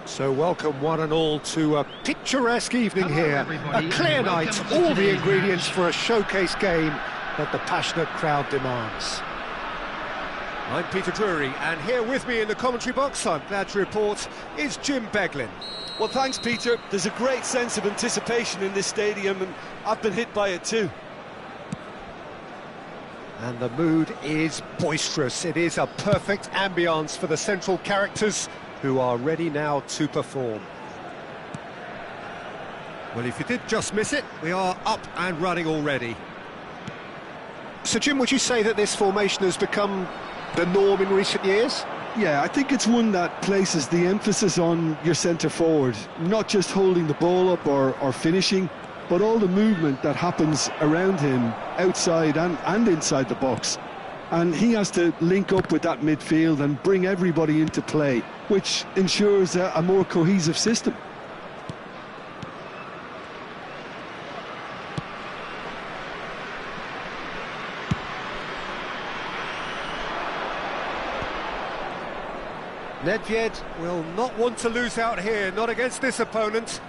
So welcome one and all to a picturesque evening here. A clear night, all the ingredients for a showcase game that the passionate crowd demands. I'm Peter Drury, and here with me in the commentary box, I'm glad to report, is Jim Beglin. Well, thanks, Peter. There's a great sense of anticipation in this stadium, and I've been hit by it too. And the mood is boisterous. It is a perfect ambience for the central characters who are ready now to perform. Well, if you did just miss it, we are up and running already. So, Jim, would you say that this formation has become the norm in recent years? Yeah, I think it's one that places the emphasis on your centre forward, not just holding the ball up or finishing, but all the movement that happens around him, outside and inside the box. And he has to link up with that midfield and bring everybody into play, which ensures a more cohesive system. Nedved will not want to lose out here, not against this opponent.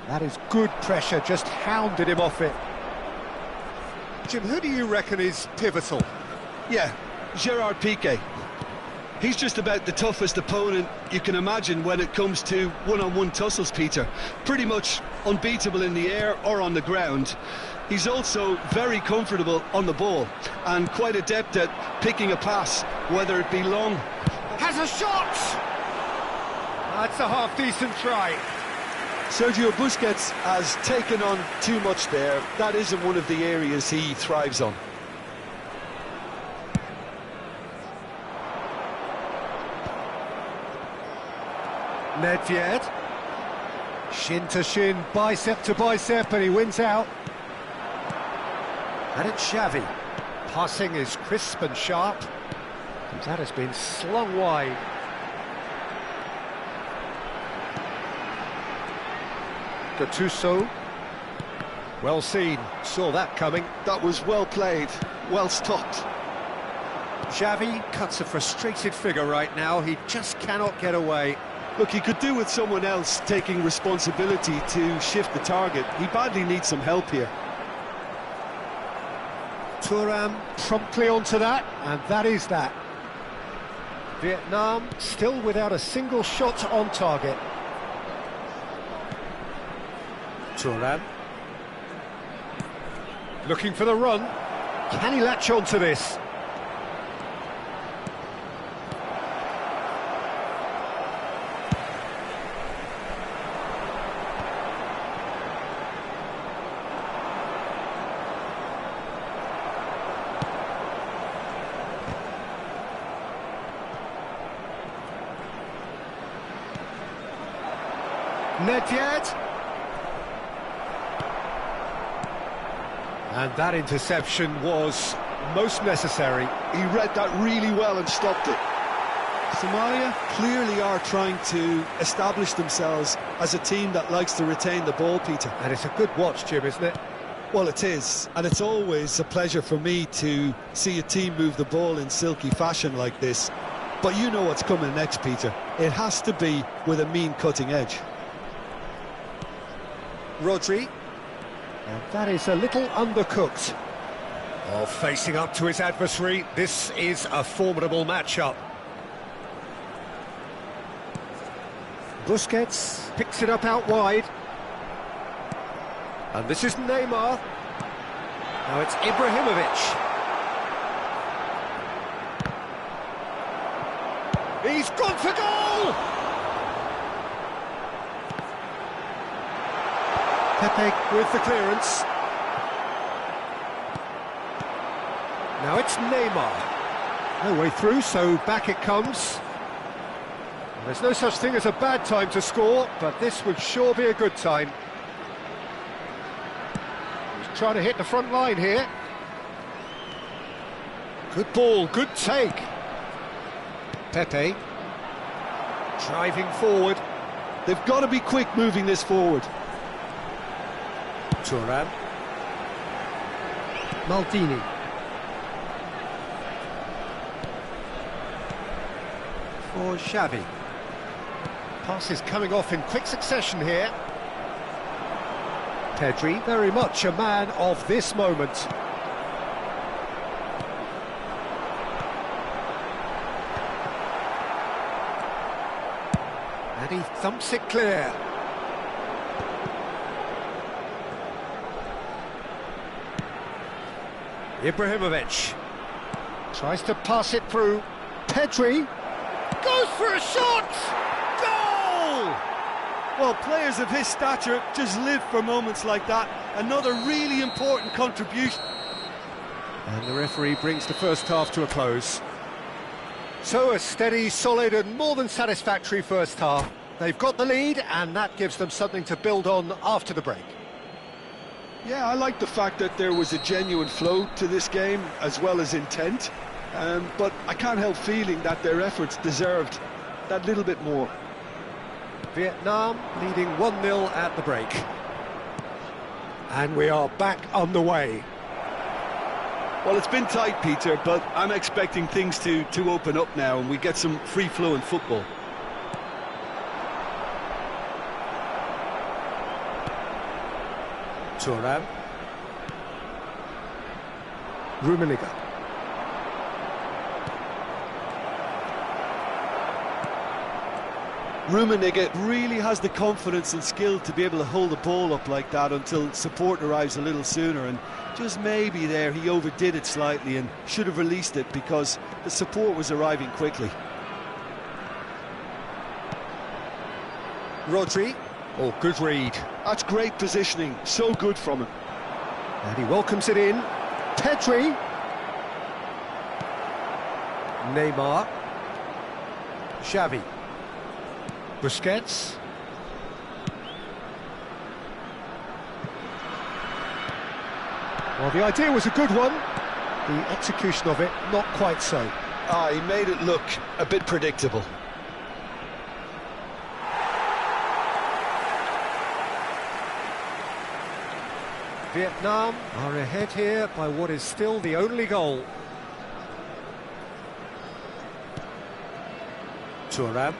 That is good pressure, just hounded him off it. Jim, who do you reckon is pivotal? Yeah, Gerard Piqué. He's just about the toughest opponent you can imagine when it comes to one-on-one tussles, Peter. Pretty much unbeatable in the air or on the ground. He's also very comfortable on the ball and quite adept at picking a pass, whether it be long. Has a shot! That's a half-decent try. Sergio Busquets has taken on too much there. That isn't one of the areas he thrives on. Nedved. Shin to shin, bicep to bicep, and he wins out. And it's Xavi. Passing is crisp and sharp. And that has been slung wide. Gattuso. Well seen, saw that coming. That was well played, well stopped. Xavi cuts a frustrated figure right now, he just cannot get away. Look, he could do with someone else taking responsibility to shift the target. He badly needs some help here. Thuram promptly onto that, and that is that. Vietnam still without a single shot on target. Thuram. Looking for the run. Can he latch on to this? Nedved. And that interception was most necessary. He read that really well and stopped it. Somalia clearly are trying to establish themselves as a team that likes to retain the ball, Peter. And it's a good watch, Jim, isn't it? Well, it is, and it's always a pleasure for me to see a team move the ball in silky fashion like this. But you know what's coming next, Peter. It has to be with a mean cutting edge. Rodri. And that is a little undercooked. Oh, facing up to his adversary, this is a formidable matchup. Busquets picks it up out wide. And this is Neymar. Now it's Ibrahimovic. He's gone for goal! Pepe with the clearance. Now it's Neymar. No way through, so back it comes. And there's no such thing as a bad time to score, but this would sure be a good time. He's trying to hit the front line here. Good ball, good take. Pepe. Driving forward. They've got to be quick moving this forward. Thuram. Maldini. For Xavi. Passes coming off in quick succession here. Pedri, very much a man of this moment. And he thumps it clear. Ibrahimovic tries to pass it through. Pedri goes for a shot! Goal! Well, players of his stature just live for moments like that. Another really important contribution. And the referee brings the first half to a close. So a steady, solid and more than satisfactory first half. They've got the lead and that gives them something to build on after the break. Yeah, I like the fact that there was a genuine flow to this game as well as intent. But I can't help feeling that their efforts deserved that little bit more. Vietnam leading 1-0 at the break. And we are back underway. Well, it's been tight, Peter, but I'm expecting things to open up now and we get some free-flowing football. Thuram. Rummenigge. Rummenigge really has the confidence and skill to be able to hold the ball up like that until support arrives a little sooner, and just maybe there he overdid it slightly and should have released it because the support was arriving quickly. Rodri. Oh, good read. That's great positioning, so good from him. And he welcomes it in. Pedri. Neymar. Xavi. Busquets. Well, the idea was a good one. The execution of it, not quite so. He made it look a bit predictable. Vietnam are ahead here by what is still the only goal. Thuram.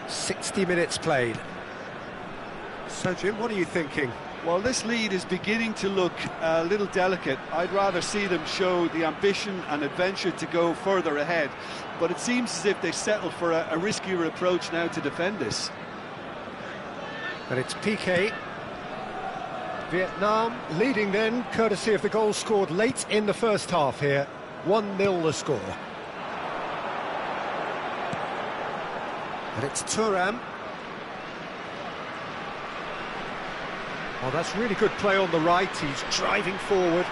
60 minutes played. So, Jim, what are you thinking? Well, this lead is beginning to look a little delicate. I'd rather see them show the ambition and adventure to go further ahead. But it seems as if they've settled for a riskier approach now to defend this. But it's PK. Vietnam leading then, courtesy of the goal scored late in the first half here. 1-0 the score. And it's Thuram. Oh, that's really good play on the right. He's driving forward.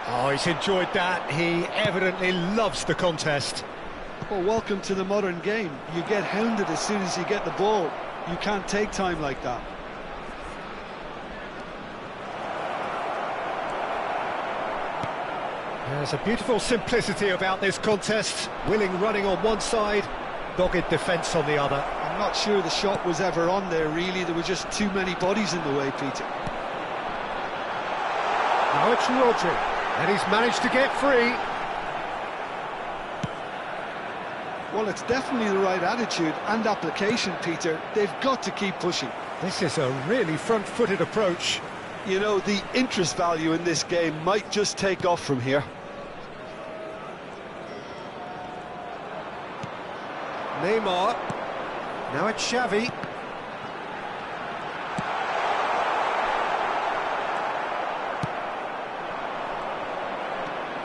Oh, he's enjoyed that. He evidently loves the contest. Well, welcome to the modern game. You get hounded as soon as you get the ball. You can't take time like that. There's a beautiful simplicity about this contest. Willing running on one side, dogged defence on the other. I'm not sure the shot was ever on there, really. There were just too many bodies in the way, Peter. Now it's Rodri, and he's managed to get free. Well, it's definitely the right attitude and application, Peter. They've got to keep pushing. This is a really front-footed approach. You know, the interest value in this game might just take off from here. Neymar. Now it's Xavi.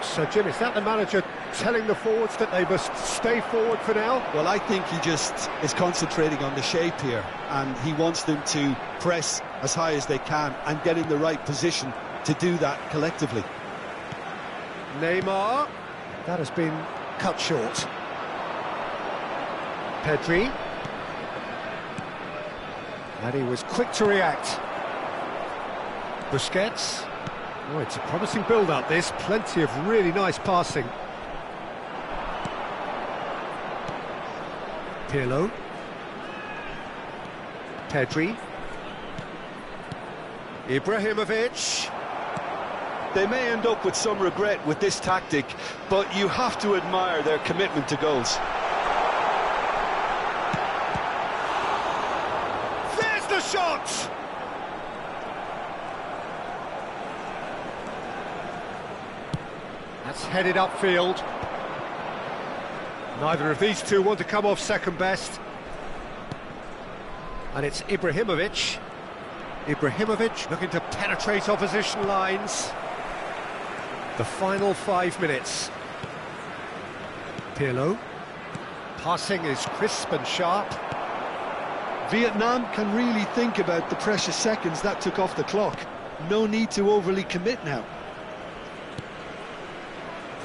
So, Jim, is that the manager telling the forwards that they must stay forward for now? Well, I think he just is concentrating on the shape here, and he wants them to press as high as they can and get in the right position to do that collectively. Neymar. That has been cut short. Pedri. And he was quick to react. Busquets. Oh, it's a promising build-up, this. Plenty of really nice passing. Pirlo. Pedri. Ibrahimovic. They may end up with some regret with this tactic, but you have to admire their commitment to goals. There's the shot! That's headed upfield. Neither of these two want to come off second best. And it's Ibrahimovic. Ibrahimovic looking to penetrate opposition lines. The final 5 minutes. Pirlo. Passing is crisp and sharp. Vietnam can really think about the precious seconds that took off the clock. No need to overly commit now.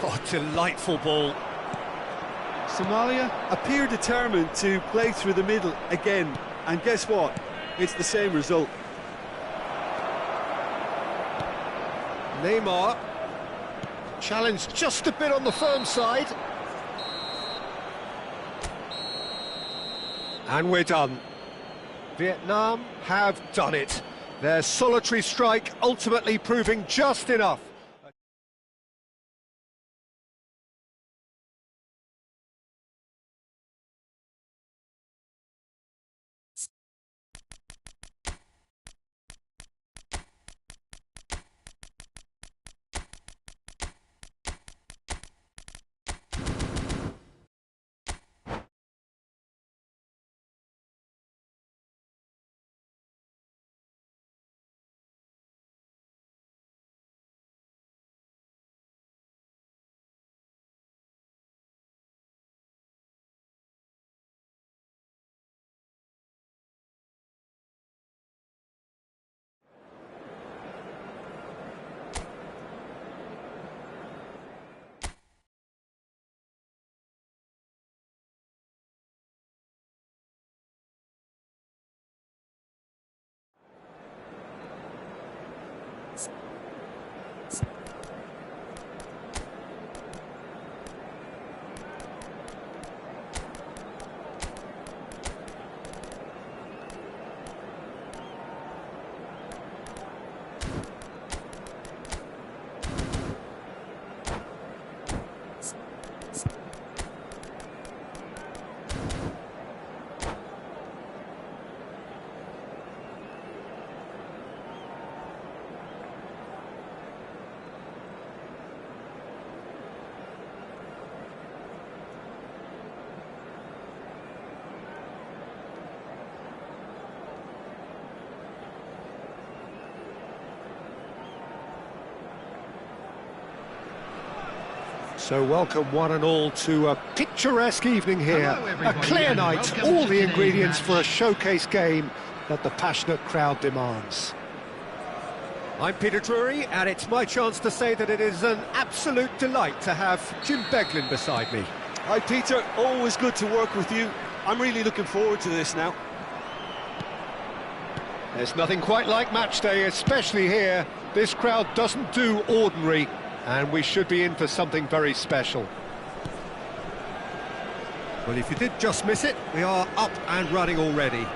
Oh, delightful ball. Somalia appear determined to play through the middle again, and guess what? It's the same result. Neymar. Challenged just a bit on the firm side. And we're done. Vietnam have done it. Their solitary strike ultimately proving just enough. So welcome one and all to a picturesque evening here. A clear night, all the ingredients for a showcase game that the passionate crowd demands. I'm Peter Drury, and it's my chance to say that it is an absolute delight to have Jim Beglin beside me. Hi Peter, always good to work with you. I'm really looking forward to this now. There's nothing quite like match day, especially here. This crowd doesn't do ordinary, and we should be in for something very special. Well, if you did just miss it, we are up and running already.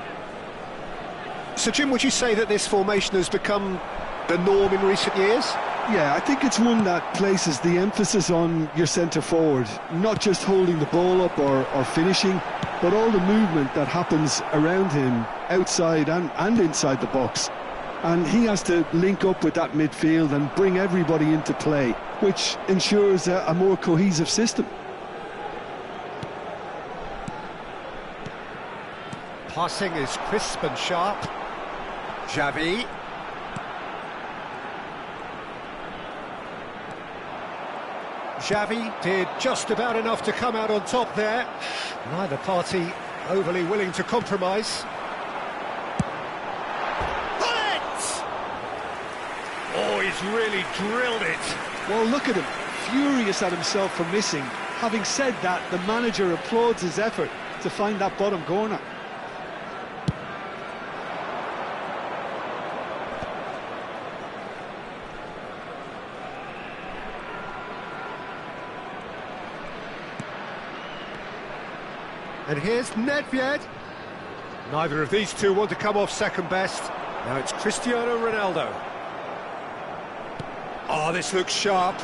So, Jim, would you say that this formation has become the norm in recent years? Yeah, I think it's one that places the emphasis on your centre forward, not just holding the ball up or finishing, but all the movement that happens around him, outside and inside the box. And he has to link up with that midfield and bring everybody into play, which ensures a more cohesive system. Passing is crisp and sharp. Xavi. Xavi did just about enough to come out on top there. Neither party overly willing to compromise. Oh, he's really drilled it. Well, look at him, furious at himself for missing. Having said that, the manager applauds his effort to find that bottom corner. And here's Nedved. Neither of these two want to come off second best. Now it's Cristiano Ronaldo. Oh, this looks sharp.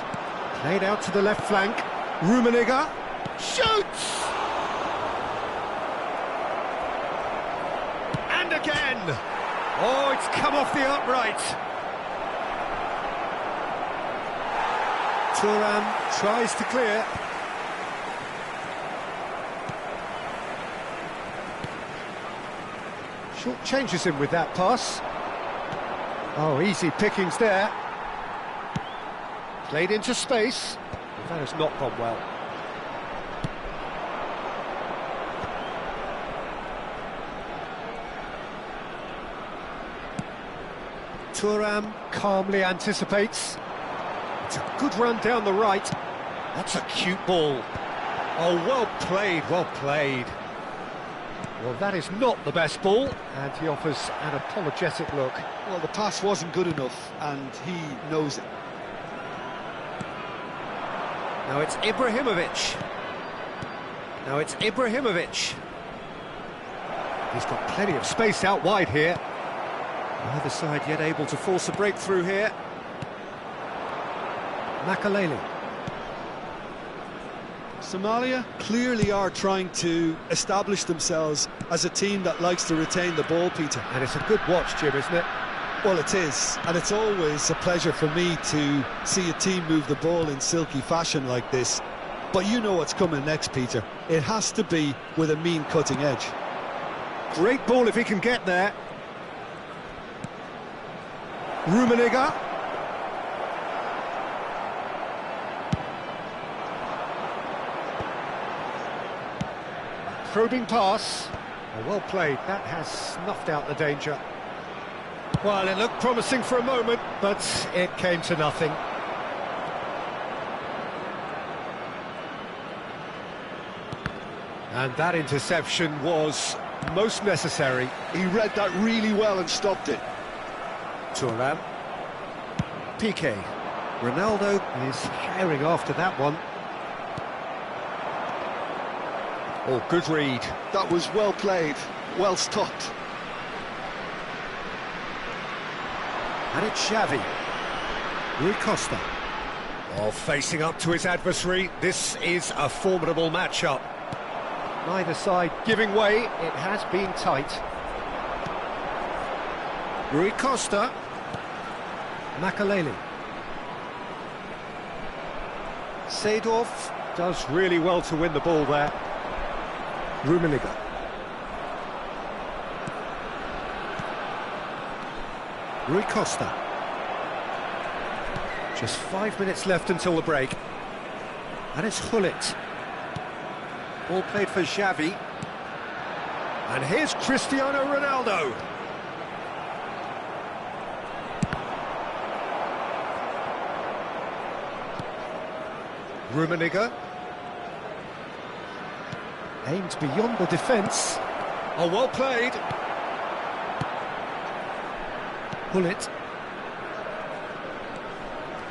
Played out to the left flank. Rummenigge shoots! And again! Oh, it's come off the upright. Thuram tries to clear. Short changes him with that pass. Oh, easy pickings there. Played into space. That has not gone well. Thuram calmly anticipates. It's a good run down the right. That's a cute ball. Oh, well played, well played. Well, that is not the best ball, and he offers an apologetic look. Well, the pass wasn't good enough, and he knows it. Now it's Ibrahimovic. Now it's Ibrahimovic. He's got plenty of space out wide here. Neither side yet able to force a breakthrough here. Makalele. Somalia clearly are trying to establish themselves as a team that likes to retain the ball, Peter. And it's a good watch, Jim, isn't it? Well, it is, and it's always a pleasure for me to see a team move the ball in silky fashion like this. But you know what's coming next, Peter. It has to be with a mean cutting edge. Great ball if he can get there. Rummenigge. Probing pass. Oh, well played. That has snuffed out the danger. Well, it looked promising for a moment, but it came to nothing. And that interception was most necessary. He read that really well and stopped it. Thuram. Piqué. Ronaldo is herring after that one. Oh, good read. That was well played, well stopped. And it's Xavi. Rui Costa. Oh, facing up to his adversary. This is a formidable matchup. Neither side giving way. It has been tight. Rui Costa. Makalele. Seedorf does really well to win the ball there. Rummenigge. Rui Costa. Just 5 minutes left until the break. And it's Gullit. Ball played for Xavi. And here's Cristiano Ronaldo. Rummenigge. Aimed beyond the defence. Oh, well played. Gullit.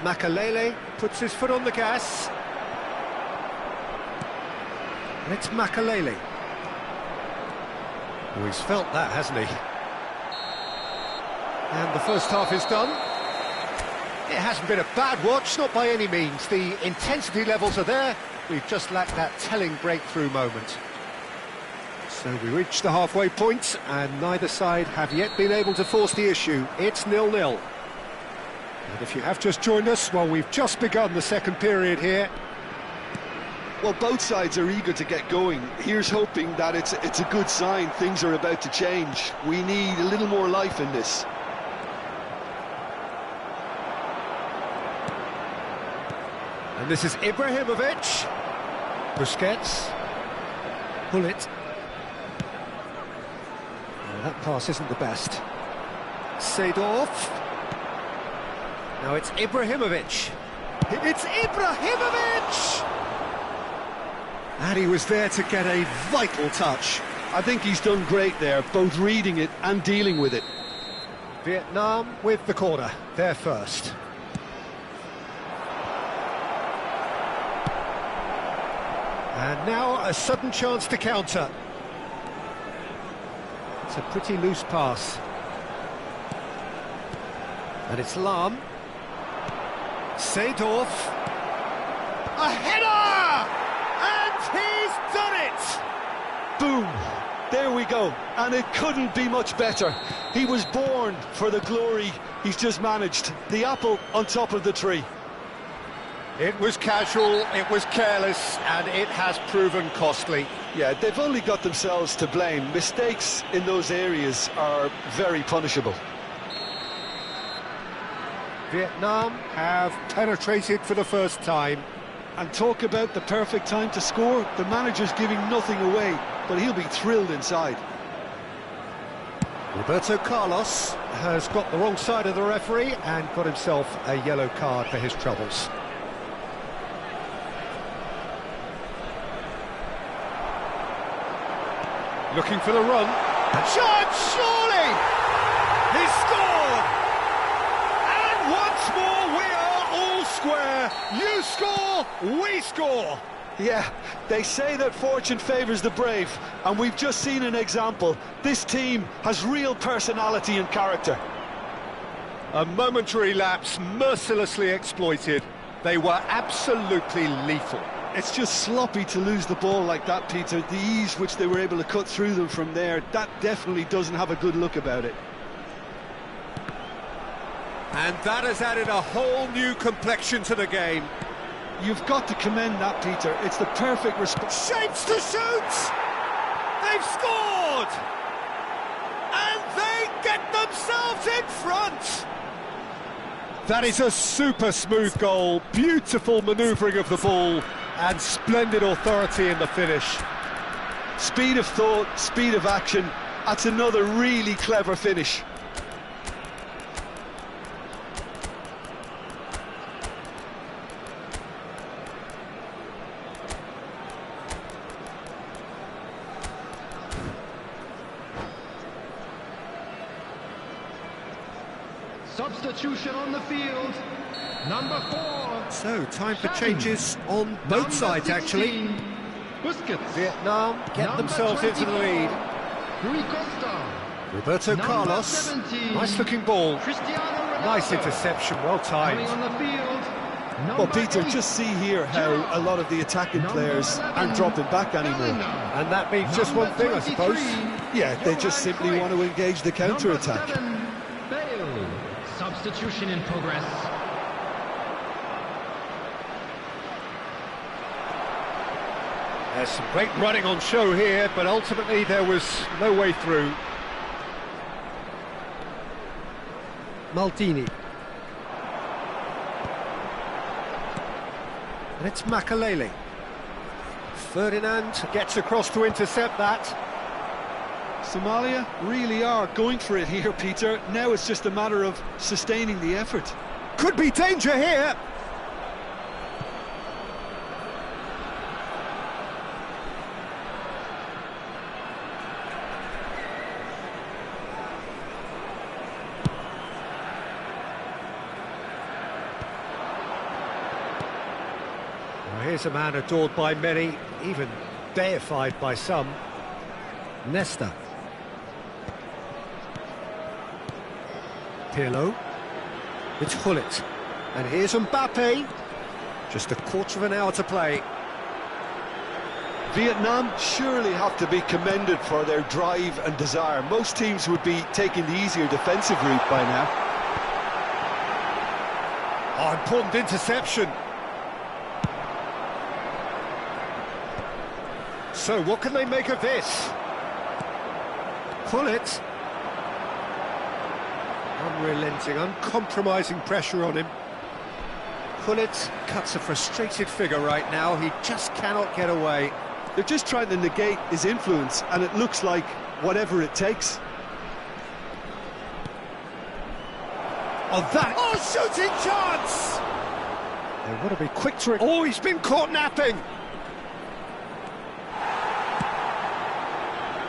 Makalele puts his foot on the gas. And it's Makalele. Oh, he's felt that, hasn't he? And the first half is done. It hasn't been a bad watch, not by any means. The intensity levels are there. We've just lacked that telling breakthrough moment. So we reach the halfway point, and neither side have yet been able to force the issue. It's 0-0. And if you have just joined us, well, we've just begun the second period here. Well, both sides are eager to get going. Here's hoping that it's a good sign. Things are about to change. We need a little more life in this. And this is Ibrahimovic. Busquets. Gullit. Oh, that pass isn't the best. Seedorf. Now it's Ibrahimovic. It's Ibrahimovic! And he was there to get a vital touch. I think he's done great there, both reading it and dealing with it. Vietnam with the corner, they're first. And now a sudden chance to counter. It's a pretty loose pass. And it's Lahm. Seedorf. A header! And he's done it! Boom! There we go, and it couldn't be much better. He was born for the glory he's just managed. The apple on top of the tree. It was casual, it was careless, and it has proven costly. Yeah, they've only got themselves to blame. Mistakes in those areas are very punishable. Vietnam have penetrated for the first time. And talk about the perfect time to score. The manager's giving nothing away, but he'll be thrilled inside. Roberto Carlos has got the wrong side of the referee and got himself a yellow card for his troubles. Looking for the run. Chance, surely! He scored! And once more we are all square. You score, we score. Yeah, they say that fortune favours the brave, and we've just seen an example. This team has real personality and character. A momentary lapse mercilessly exploited. They were absolutely lethal. It's just sloppy to lose the ball like that, Peter. The ease which they were able to cut through them from there, that definitely doesn't have a good look about it. And that has added a whole new complexion to the game. You've got to commend that, Peter. It's the perfect response. Shapes to shoot! They've scored! And they get themselves in front! That is a super smooth goal, beautiful manoeuvring of the ball, and splendid authority in the finish. Speed of thought, speed of action, that's another really clever finish. Substitution on the field, number 4. So, time for changes on both sides, actually. Busquets. Vietnam get themselves into the lead. Rui Costa. Roberto Carlos, 17. nice-looking ball. Cristiano Ronaldo. Nice interception, well timed. Coming on the field, Well, Peter, 8. just see here how a lot of the attacking players aren't dropping back anymore. And that means just one thing, I suppose. Yeah, they just simply want to engage the counter-attack. Bale. Substitution in progress. There's some great running on show here, but ultimately there was no way through. Maldini. And it's Makalele. Ferdinand gets across to intercept that. Somalia really are going for it here, Peter. Now it's just a matter of sustaining the effort. Could be danger here. Well, here's a man adored by many, even deified by some. Nesta. Pirlo. It's Gullit. And here's Mbappe. Just a quarter of an hour to play. Vietnam surely have to be commended for their drive and desire. Most teams would be taking the easier defensive route by now. Oh, important interception. So, what can they make of this? Gullit. Unrelenting, uncompromising pressure on him. Gullit cuts a frustrated figure right now. He just cannot get away. They're just trying to negate his influence, and it looks like whatever it takes. Oh, that... Oh, shooting chance! They want to be quick to... Oh, he's been caught napping!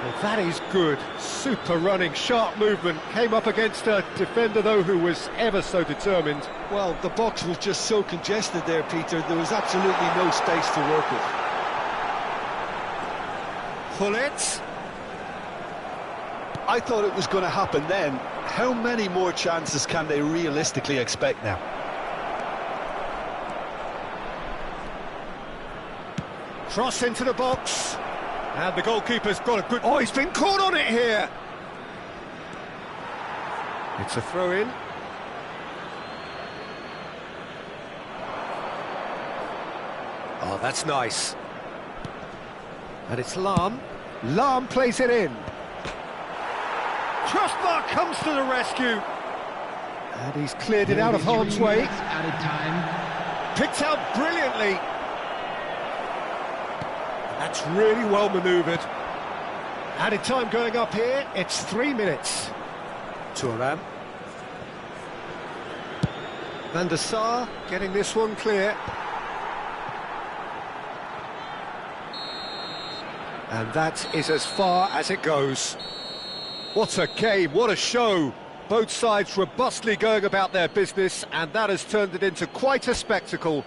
Well, that is good. Super running, sharp movement. Came up against a defender, though, who was ever so determined. Well, the box was just so congested there, Peter. There was absolutely no space to work with. Gullit. I thought it was going to happen then. How many more chances can they realistically expect now? Cross into the box. And the goalkeeper's got a good... Oh, he's been caught on it here. It's a throw-in. Oh, that's nice. And it's Lam. Lam plays it in. Crossbar comes to the rescue. And he's cleared it out of harm's way. Added time. Picked out brilliantly. That's really well manoeuvred. Added time going up here. It's 3 minutes. Thuram. Van der Sar getting this one clear. And that is as far as it goes. What a game, what a show. Both sides robustly going about their business, and that has turned it into quite a spectacle.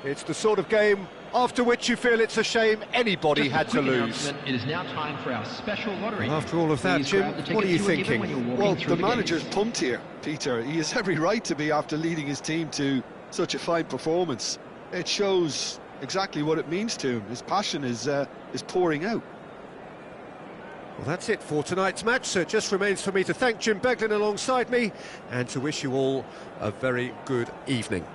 It's the sort of game after which you feel it's a shame anybody had to lose. It is now time for our special lottery. Well, after all of that, Jim, what are you thinking? Well, the manager's pumped here, Peter. He has every right to be after leading his team to such a fine performance. It shows exactly what it means to him. His passion is pouring out. Well, that's it for tonight's match, so it just remains for me to thank Jim Beglin alongside me and to wish you all a very good evening.